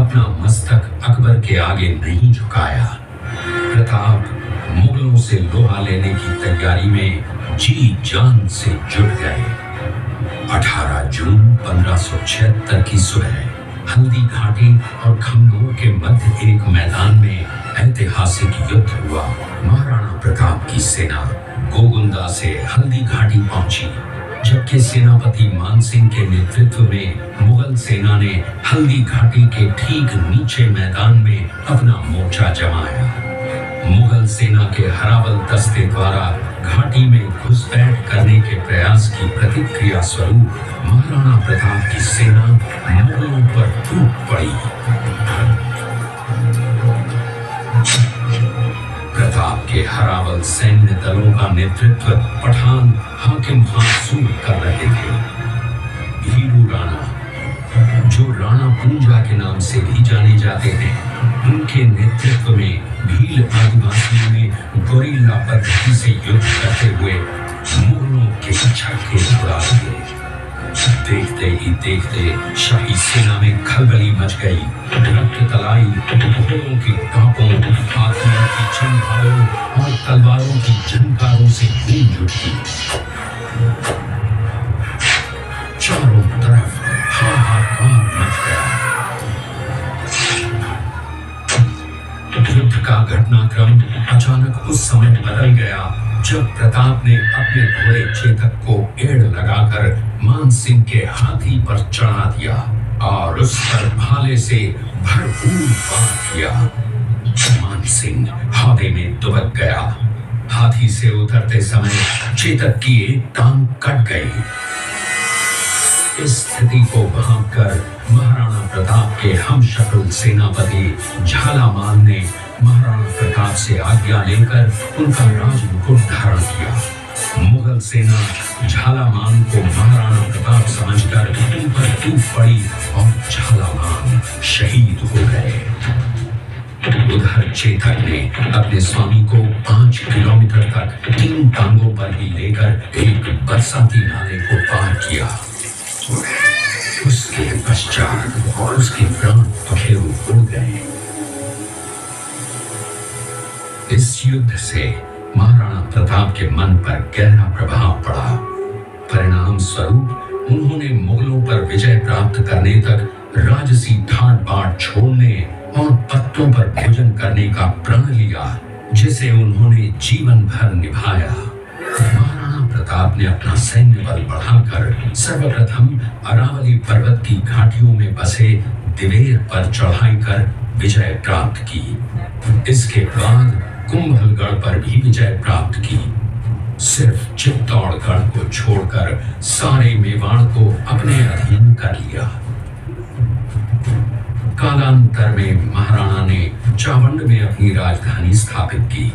अपना मस्तक अकबर के आगे नहीं झुकाया। प्रताप मुगलों से लोहा लेने की तैयारी में जी जान से जुट गए। 18 जून 1576 की सुबह हल्दी घाटी और खमनोर के मध्य एक मैदान में ऐतिहासिक युद्ध हुआ। महाराणा प्रताप की सेना गोगुंदा से हल्दी घाटी पहुंची, जबकि सेनापति मानसिंह के नेतृत्व में मुगल सेना ने हल्दी घाटी के ठीक नीचे मैदान में अपना मोर्चा जमाया। मुगल सेना के हरावल दस्ते द्वारा घाटी में घुसपैठ करने के प्रयास की प्रतिक्रिया स्वरूप महाराणा प्रताप की सेना मुगलों पर टूट पड़ी। प्रताप के हरावल सैन्य दलों का नेतृत्व पठान हाकिम हासूर कर रहे थे। भीरू राणा, जो राणा पूंजा के नाम से भी जाने जाते हैं, उनके नेतृत्व में भील आदिवासियों ने गोरिल्ला पद्धति से युद्ध करते हुए मुगलों के छक्के उड़ा दिए। देखते ही देखते शाही सेना में खलबली मच गई। रक्त तलाई, घोड़ों की टापों, हाथियों की चंगारों और तलवारों की झंकारों से गूंज उठी। चारों तरफ हाहाकार मच गया। युद्ध का घटनाक्रम अचानक उस समय बदल गया जब प्रताप ने अपने घोड़े चेतक को एड़ लगाकर मानसिंह के हाथी पर चढ़ा दिया और उस पर भाले से भरपूर वार किया। मानसिंह हौदे में दुबक गया। हाथी से उतरते समय चेतक की एक टांग कट गई। इस स्थिति को भांपकर महाराणा प्रताप के हमशक्ल सेनापति झालामान ने महाराणा प्रताप से आज्ञा लेकर उनका राजमुकुट धारण किया। मुगल सेना झालामान को महाराणा प्रताप समझकर उन पर टूट पड़ी और झालामान शहीद हो गए। उधर चेतक ने अपने स्वामी को 5 किलोमीटर तक 3 टांगों पर ही लेकर एक बरसाती नाले को पार किया। उसके पश्चात उसके प्राण पखेरु उड़ गए। इस युद्ध से महाराणा प्रताप के मन पर गहरा प्रभाव पड़ा। परिणाम स्वरूप उन्होंने मुगलों पर विजय प्राप्त करने तक राजसी ठाट बाट छोड़ने और पत्तों पर भोजन करने का प्रण लिया, जिसे उन्होंने जीवन भर निभाया। महाराणा प्रताप ने अपना सैन्य बल बढ़ाकर सर्वप्रथम अरावली पर्वत की घाटियों में बसे दिवेर पर चढ़ाई कर विजय प्राप्त की। इसके बाद कुंभलगढ़ पर भी विजय प्राप्त की। सिर्फ चित्तौड़गढ़ को छोड़कर सारे मेवाड़ को अपने अधीन कर लिया। कालांतर में महाराणा ने चावंड में अपनी राजधानी स्थापित की।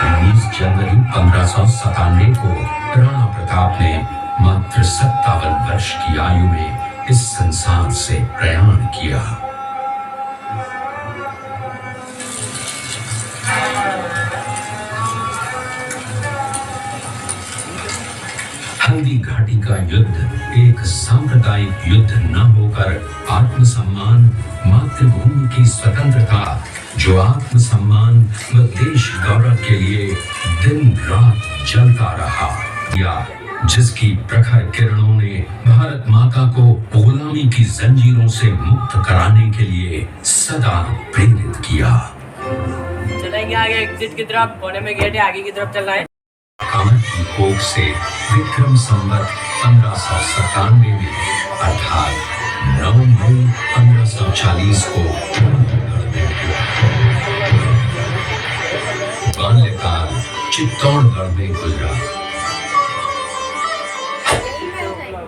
19 जनवरी 1597 को राणा प्रताप ने मात्र 57 वर्ष की आयु में इस संसार से प्रयाण किया। हल्दी घाटी का युद्ध एक सांप्रदायिक युद्ध न होकर आत्मसम्मान, मातृभूमि की स्वतंत्रता, जो आत्मसम्मान व देश गौरव के लिए दिन रात जलता रहा, या जिसकी प्रखर किरणों ने भारत माता को गुलामी की जंजीरों से मुक्त कराने के लिए सदा प्रेरित किया। चलेंगे आगे एग्जिट की तरफ, कोने में गेट है, आगे की तरफ चलना है। कमर की कोख से विक्रम संवत 1597 में अर्थात 9 मई 1540 को बाल्यकाल चित्तौड़गढ़ में गुजरा।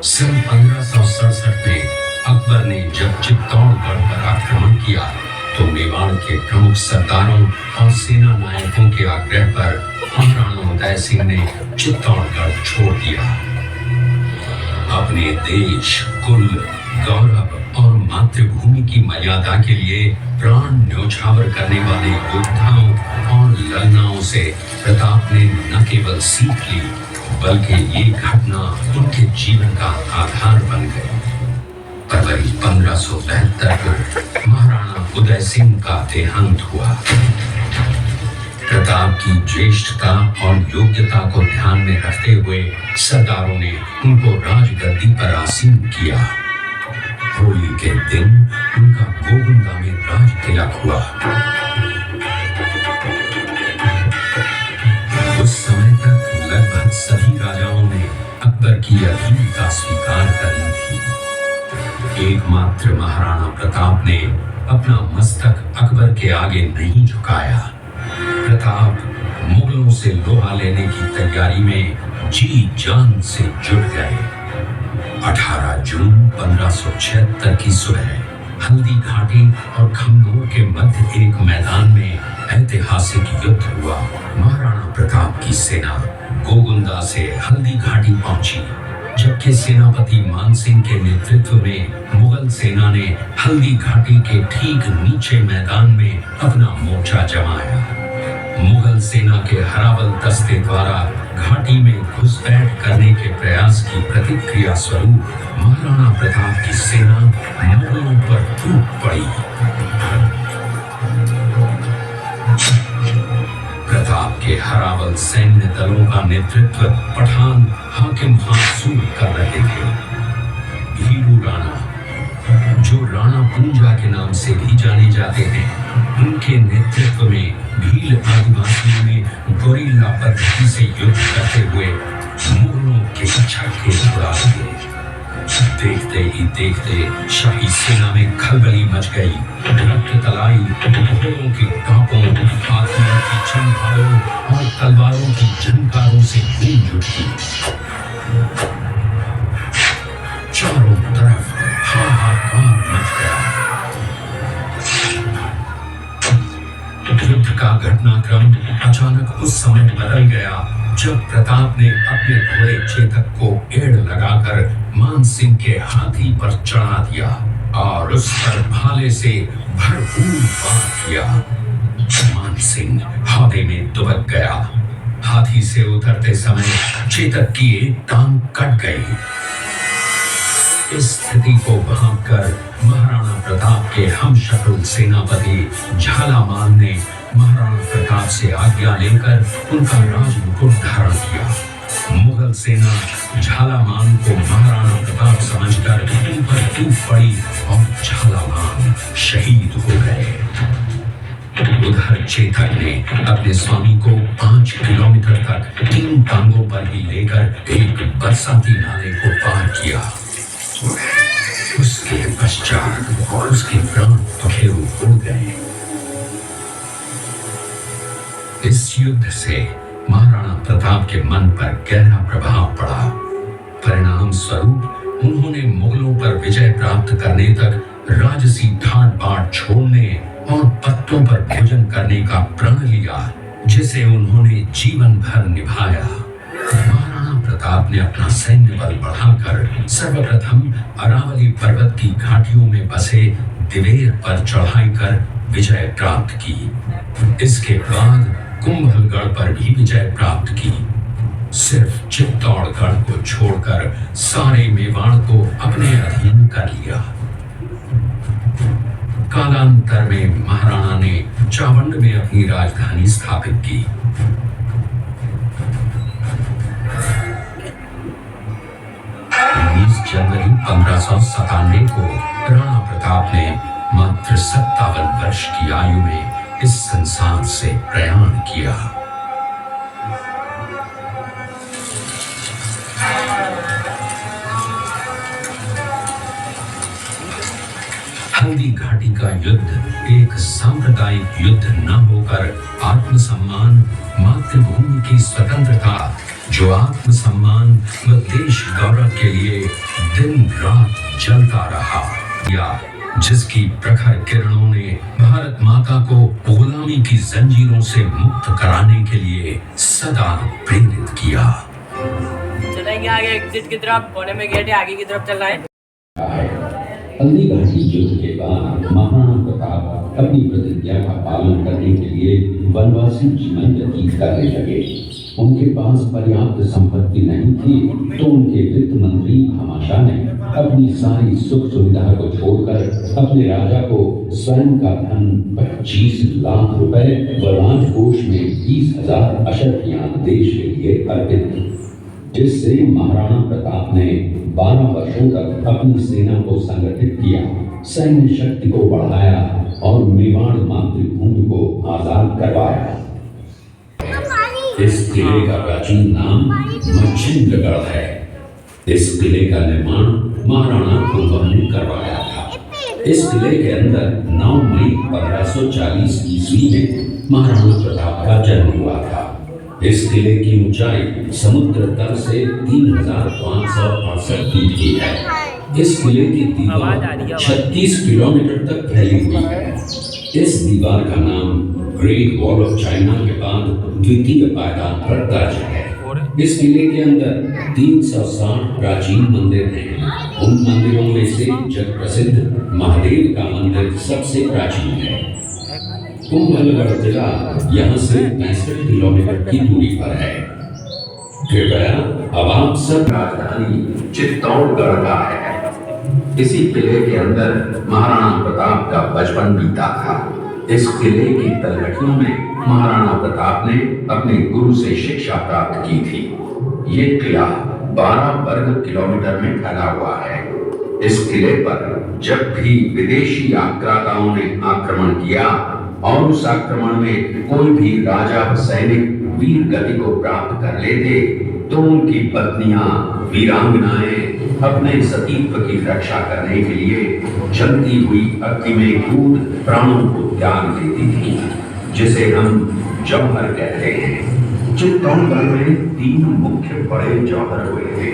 सन 1567 में अकबर ने जब चित्तौड़गढ़ पर आक्रमण किया तो मेवाड़ के प्रमुख सरदारों और सेना नायकों के आग्रह पर महाराणा उदय सिंह ने चित्तौड़गढ़ छोड़ दिया। अपने देश, कुल गौरव और मातृभूमि की मर्यादा के लिए प्राण न्योछावर करने वाले योद्धाओं और ललनाओं से प्रताप ने न केवल सीख ली बल्कि ये घटना उनके जीवन का आधार बन गई। फरवरी 1572 को महाराणा उदय सिंह का देहांत हुआ। प्रताप की ज्येष्ठता और योग्यता को ध्यान में रखते हुए सरदारों ने उनको राजगद्दी पर आसीन किया। होली के दिन उनका गोगुंदा में राज तिलक हुआ। उस समय तक लगभग सभी राजाओं ने अकबर की अधीनता स्वीकार कर ली थी। एकमात्र महाराणा प्रताप ने अपना मस्तक अकबर के आगे नहीं झुकाया। प्रताप मुगलों से लोहा लेने की तैयारी में जी जान से जुट गए। 18 जून 1576 की सुबह हल्दी घाटी और खमनोर के मध्य एक मैदान में ऐतिहासिक युद्ध हुआ। महाराणा प्रताप की सेना गोगुंदा से हल्दी घाटी पहुंची, जबकि सेनापति मानसिंह के नेतृत्व में मुगल सेना ने हल्दी घाटी के ठीक नीचे मैदान में अपना मोर्चा जमाया। मुगल सेना के हरावल दस्ते द्वारा घाटी में घुसपैठ करने के प्रयास की प्रतिक्रिया स्वरूप महाराणा प्रताप की सेना मुगलों पर टूट पड़ी। प्रताप के हरावल सैन्य दलों का नेतृत्व पठान हाकिम हासूर कर रहे थे। भीरू राणा, जो राणा पूंजा के नाम से भी जाने जाते हैं, उनके नेतृत्व में भील आदिवासियों ने गोरिल्ला पद्धति से युद्ध करते हुए मुगलों के छक्के उड़ा दिए। देखते ही देखते शाही सेना में खलबली मच गई। रक्त तलाई, घोड़ों की टापों, हाथियों की चंगारों और तलवारों की झनकारों से गूंज उठी। चारों तरफ हाहाकार मच गया। युद्ध का घटनाक्रम अचानक उस समय बदल गया जब प्रताप ने अपने घोड़े चेतक को एड़ लगाकर मानसिंह के हाथी पर चढ़ा दिया और उस पर भाले से भरपूर वार किया। मानसिंह हौदे में दुबक गया। हाथी से उतरते समय चेतक की एक टांग कट गई। इस स्थिति को भांपकर महाराणा प्रताप के हमशक्ल सेनापति झालामान ने महाराणा प्रताप से आज्ञा लेकर उनका राजमुकुट धारण किया। मुगल सेना झालामान को महाराणा प्रताप समझकर उन पर टूट पड़ी और झालामान शहीद हो गए। उधर चेतक ने अपने स्वामी को 5 किलोमीटर तक 3 टांगों पर ही लेकर एक बरसाती नाले को पार किया। उसके पश्चात उसके प्राण पखेरु उड़ गए। इस युद्ध से महाराणा प्रताप के मन पर गहरा प्रभाव पड़ा। परिणाम स्वरूप उन्होंने मुगलों पर विजय प्राप्त करने तक राजसी ठाट बाट छोड़ने और पत्तों पर भोजन करने का प्रण लिया, जिसे उन्होंने जीवन भर निभाया। महाराणा प्रताप ने अपना सैन्य बल बढ़ाकर सर्वप्रथम अरावली पर्वत की घाटियों में बसे दिवेर पर चढ़ाई कर विजय प्राप्त की। इसके बाद कुंभलगढ़ पर भी विजय प्राप्त की। सिर्फ चित्तौड़गढ़ को छोड़कर सारे मेवाड़ को अपने अधीन कर लिया। कालांतर में महाराणा ने चावंड में अपनी राजधानी स्थापित की। 19 जनवरी 1597 को राणा प्रताप ने मात्र 57 वर्ष की आयु में इस संसार से प्रयाण किया। हल्दी घाटी का युद्ध एक सांप्रदायिक युद्ध न होकर आत्मसम्मान, मातृभूमि की स्वतंत्रता, जो आत्मसम्मान व देश गौरव के लिए दिन रात जलता रहा, या जिसकी प्रखर किरणों ने भारत माता को गुलामी की जंजीरों से मुक्त कराने के लिए सदा प्रेरित किया। चलेंगे आगे एग्जिट की तरफ, कोने में गेट है, आगे की तरफ चलना है। हल्दी घाटी युद्ध के बाद महाराणा प्रताप अपनी प्रतिज्ञा का पालन करने के लिए वनवासी जीवन व्यतीत करने लगे। उनके पास पर्याप्त संपत्ति नहीं थी, तो उनके वित्त मंत्री भामाशाह ने अपनी सारी सुख सुविधा को छोड़कर अपने राजा को स्वयं का धन 25 लाख रुपए व राजकोष में 20,000 अशर्फियां देश के लिए अर्पित की, जिससे महाराणा प्रताप ने 12 वर्षों तक अपनी सेना को संगठित किया, सैन्य शक्ति को बढ़ाया और मेवाड़ मातृभूमि को आजाद करवाया। इस किले का प्राचीन नाम मच्छिंद्रगढ़ है। इस किले का निर्माण महाराणा कुंभम ने करवाया था। इस किले के अंदर 9 मई 1540 ईस्वी में महाराणा प्रताप का जन्म हुआ था। इस किले की ऊंचाई समुद्र तल से 3,568 फीट की है। इस किले की दीवार 36 किलोमीटर तक फैली हुई है। इस दीवार का नाम ग्रेट वॉल ऑफ चाइना के बाद द्वितीय पायदान पर दर्ज है। इस किले के अंदर 360 प्राचीन मंदिर हैं। उन मंदिरों में से जग प्रसिद्ध महादेव का मंदिर सबसे प्राचीन है। कुंभलगढ़ किला यहाँ से 65 किलोमीटर की दूरी पर है। कृपया अब आप सब राजधानी चित्तौड़गढ़ का है। इसी किले के अंदर महाराणा प्रताप का बचपन बीता था। इस किले की तलहटियों में महाराणा प्रताप ने अपने गुरु से शिक्षा प्राप्त की थी। ये किला 12 वर्ग किलोमीटर में फैला हुआ है। इस किले पर जब भी विदेशी आक्रांताओं ने आक्रमण किया और उस आक्रमण में कोई भी राजा व सैनिक वीर गति को प्राप्त कर लेते, तो उनकी पत्नियां वीरांगनाएं अपने सतीत्व की रक्षा करने के लिए जलती हुई अग्नि में कूद प्राणों को त्याग देती थी, जिसे हम जौहर कहते हैं। चित्तौड़गढ़ में 3 मुख्य बड़े जौहर हुए थे।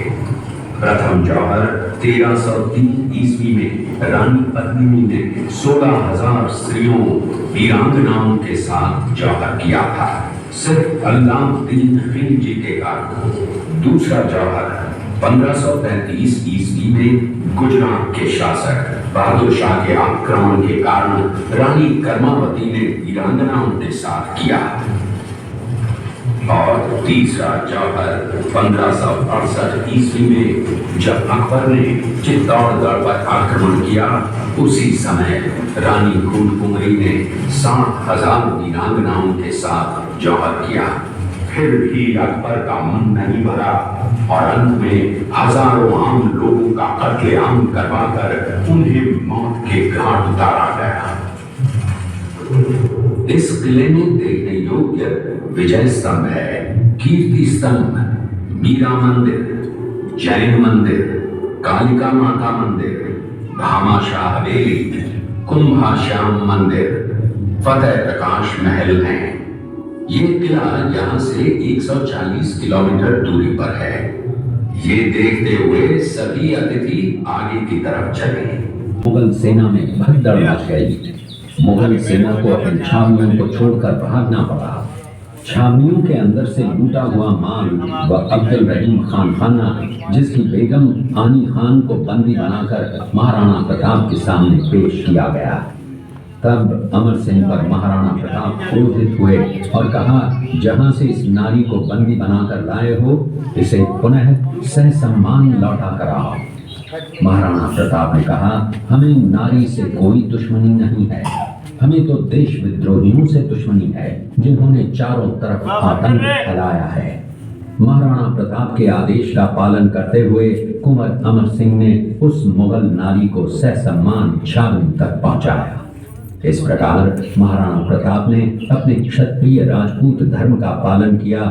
प्रथम जौहर 1303 ईस्वी में रानी पद्मिनी ने 16,000 स्त्रियों वीरांगनाओं के साथ जौहर किया था, सिर्फ अल्लाउद्दीन खिलजी के कारण। दूसरा जौहर 1533 ईस्वी में गुजरात के शासक बहादुर शाह के आक्रमण के कारण रानी कर्मावती ने वीरांगनाओं के साथ किया। और तीसरा जौहर 1568 ईस्वी में जब अकबर ने चित्तौड़गढ़ पर आक्रमण किया, उसी समय रानी फूलकुंवरी ने 60,000 वीरांगनाओं के साथ जौहर किया। फिर भी अकबर का मन नहीं भरा और अंत में हजारों आम लोगों का कत्लेआम करवाकर उन्हें मौत के घाट उतारा गया। इस किले में देखने योग्य विजय स्तंभ है, कीर्ति स्तंभ, मीरा मंदिर, जैन मंदिर, कालिका माता मंदिर, भामाशाह हवेली, कुंभाश्याम मंदिर, फतेह प्रकाश महल हैं। ये किला यहाँ से 140 किलोमीटर दूरी पर है। ये देखते हुए सभी अतिथि आगे की तरफ चले। मुगल सेना में भगदड़ मच गई। मुगल सेना को अपनी छावनियों को छोड़कर भागना पड़ा। छावनियों के अंदर से लूटा हुआ माल व अब्दुल रहीम खान खाना, जिसकी बेगम आनी खान को बंदी बनाकर महाराणा प्रताप के सामने पेश किया गया। तब अमर सिंह पर महाराणा प्रताप क्रोधित हुए और कहा, जहां से इस नारी को बंदी बनाकर लाए हो, इसे पुनः ससम्मान लौटा कर आओ। महाराणा प्रताप ने कहा, हमें नारी से कोई दुश्मनी नहीं है, हमें तो देश विद्रोहियों से दुश्मनी है, जिन्होंने चारों तरफ आतंक फैलाया है। महाराणा प्रताप के आदेश का पालन करते हुए कुंवर अमर सिंह ने उस मुगल नारी को ससम्मान छावनी तक पहुंचाया। इस प्रकार महाराणा प्रताप ने अपने क्षत्रिय राजपूत धर्म का पालन किया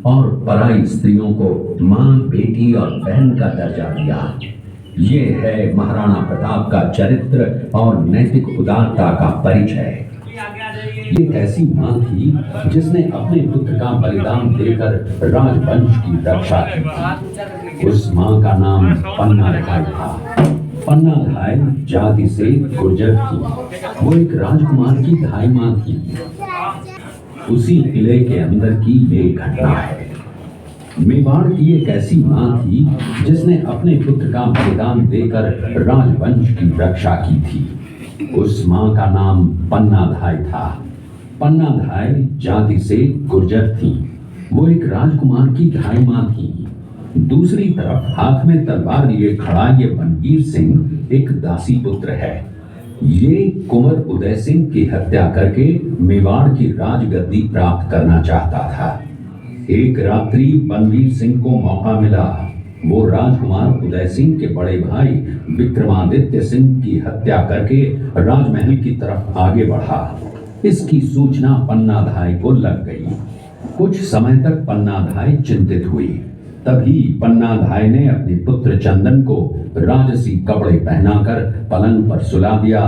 और पराई स्त्रियों को मां, बेटी और बहन का दर्जा दिया। ये है महाराणा प्रताप का चरित्र और नैतिक उदारता का परिचय। ये ऐसी मां थी जिसने अपने पुत्र का बलिदान देकर राजवंश की रक्षा की। उस मां का नाम पन्ना धाय था। पन्ना धाय जाति से गुर्जर थी। वो एक राजकुमार की धाय मां थी। उसी किले के अंदर की ये घटना है। मेवाड़ की एक ऐसी मां थी जिसने अपने पुत्र का बलिदान देकर राजवंश की रक्षा की थी। उस मां का नाम पन्नाधाय था। पन्नाधाय जाति से गुर्जर थी। वो एक राजकुमार की धाई मां थी। दूसरी तरफ हाथ में तलवार लिए खड़ा ये बनवीर सिंह एक दासी पुत्र है। ये कुंवर उदय सिंह की हत्या करके मेवाड़ की राजगद्दी प्राप्त करना चाहता था। एक रात्रि बनवीर सिंह को मौका मिला। वो राजकुमार उदय सिंह के बड़े भाई विक्रमादित्य सिंह की हत्या करके राजमहल की तरफ आगे बढ़ा। इसकी सूचना पन्नाधाय को लग गई। कुछ समय तक पन्नाधाय चिंतित हुई। तभी पन्नाधाय ने अपने पुत्र चंदन को राजसी कपड़े पहनाकर पलंग पर सुला दिया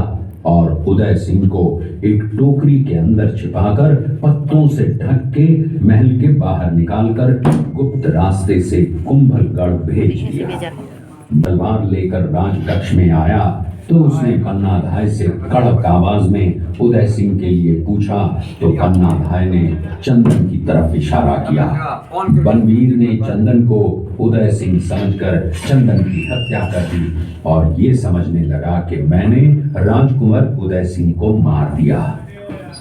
और उदय सिंह को एक टोकरी के अंदर छिपाकर पत्तों से ढक के महल के बाहर निकालकर गुप्त रास्ते से कुंभलगढ़ भेज दिया। तलवार लेकर राजकक्ष में आया तो उसने पन्नाधाय से कड़क आवाज में उदय सिंह के लिए पूछा तो पन्नाधाय ने चंदन की तरफ इशारा किया। बनवीर ने चंदन को उदय सिंह समझकर चंदन की हत्या कर दी और ये समझने लगा कि मैंने राजकुमार उदय सिंह को मार दिया।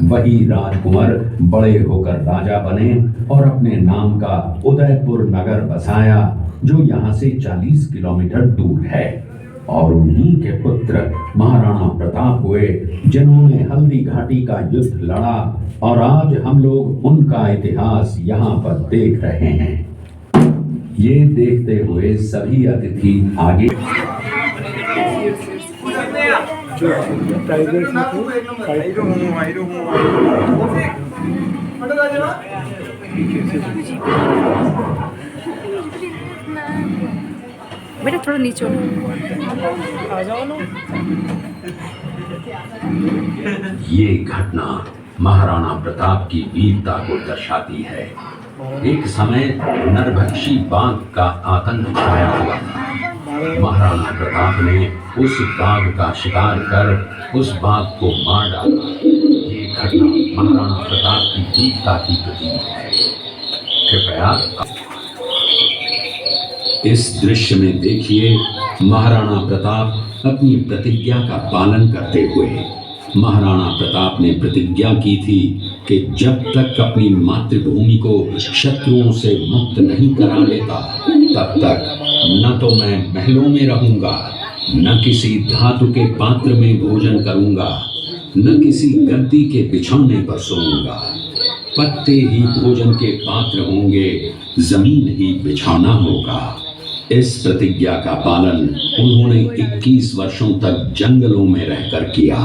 वही राजकुमार बड़े होकर राजा बने और अपने नाम का उदयपुर नगर बसाया जो यहाँ से 40 किलोमीटर दूर है। और उन्हीं के पुत्र महाराणा प्रताप हुए जिन्होंने हल्दी घाटी का युद्ध लड़ा और आज हम लोग उनका इतिहास यहाँ पर देख रहे हैं। ये देखते हुए सभी अतिथि आगे बेटा थोड़ा नीचे आ जाओ ना। ये घटना महाराणा प्रताप की वीरता को दर्शाती है। एक समय नरभक्षी बाघ का आतंक छाया हुआ था। महाराणा प्रताप ने उस बाघ का शिकार कर उस बाघ को मार डाला। ये घटना महाराणा प्रताप की वीरता की प्रतीक है। कृपया इस दृश्य में देखिए महाराणा प्रताप अपनी प्रतिज्ञा का पालन करते हुए। महाराणा प्रताप ने प्रतिज्ञा की थी कि जब तक अपनी मातृभूमि को शत्रुओं से मुक्त नहीं करा लेता तब तक न तो मैं महलों में रहूंगा, न किसी धातु के पात्र में भोजन करूंगा, न किसी गद्दी के बिछौने पर सोऊंगा। पत्ते ही भोजन के पात्र होंगे, जमीन ही बिछौना होगा। इस प्रतिज्ञा का पालन उन्होंने 21 वर्षों तक जंगलों में रहकर किया।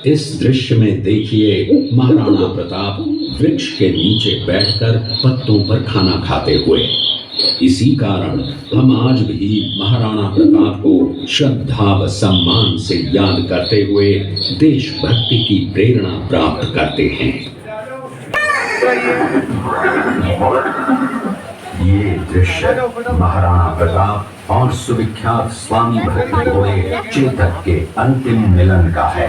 इस दृश्य में देखिए महाराणा प्रताप वृक्ष के नीचे बैठकर पत्तों पर खाना खाते हुए। इसी कारण हम आज भी महाराणा प्रताप को श्रद्धा व सम्मान से याद करते हुए देशभक्ति की प्रेरणा प्राप्त करते हैं। ये दृश्य महाराणा प्रताप और सुविख्यात स्वामी भक्त घोड़े चेतक के अंतिम मिलन का है।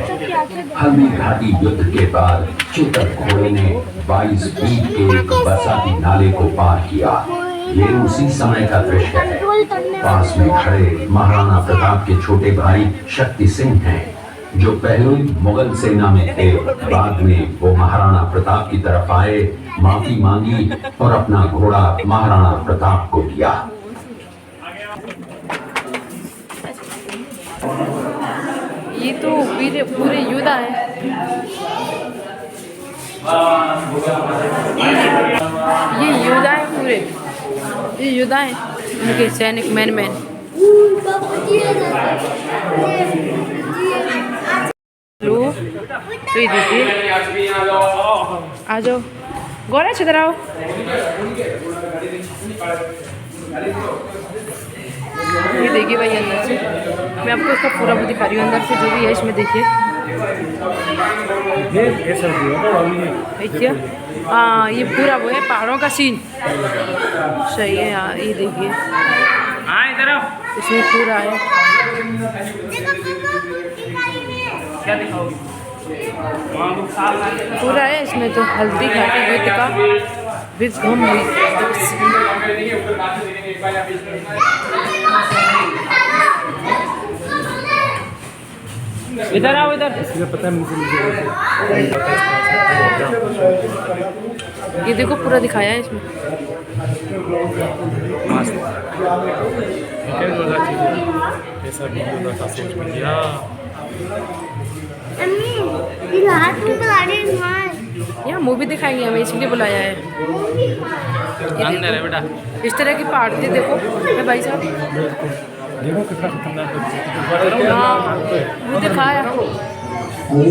हल्दी घाटी युद्ध के बाद चेतक घोड़े ने 22 फीट के एक बरसाती नाले को पार किया। ये उसी समय का दृश्य है। पास में खड़े महाराणा प्रताप के छोटे भाई शक्ति सिंह हैं, जो पहले मुगल सेना में थे। बाद में वो महाराणा प्रताप की तरफ आए, माफी मांगी और अपना घोड़ा महाराणा प्रताप को दिया। ये तो पूरे योद्धा है। ये योद्धा है पूरे, ये योद्धा है उनके सैनिक मैन। लो तो ये देखिए, आ जाओ गौरा इधर आओ। ये देखिए भाई अंदर से, मैं आपको इसका पूरा वो दिखा रही हूँ अंदर से जो भी है इसमें। देखिए हाँ, ये पूरा वो है पहाड़ों का सीन। सही है हाँ, ये देखिए इसमें पूरा है। क्या दिखाओगे? पूरा है इसमें तो हल्दी घाटी युद्ध का बीच घूम हुई इधर आओ इधर। ये देखो पूरा दिखाया है इसमें। यहाँ मूवी दिखाएंगे हमें, इसलिए बुलाया है। अंदर है बेटा। इस तरह की पार्टी देखो है भाई साहब। देखो कितना खतरनाक है। हाँ, वो दिखाया। अभी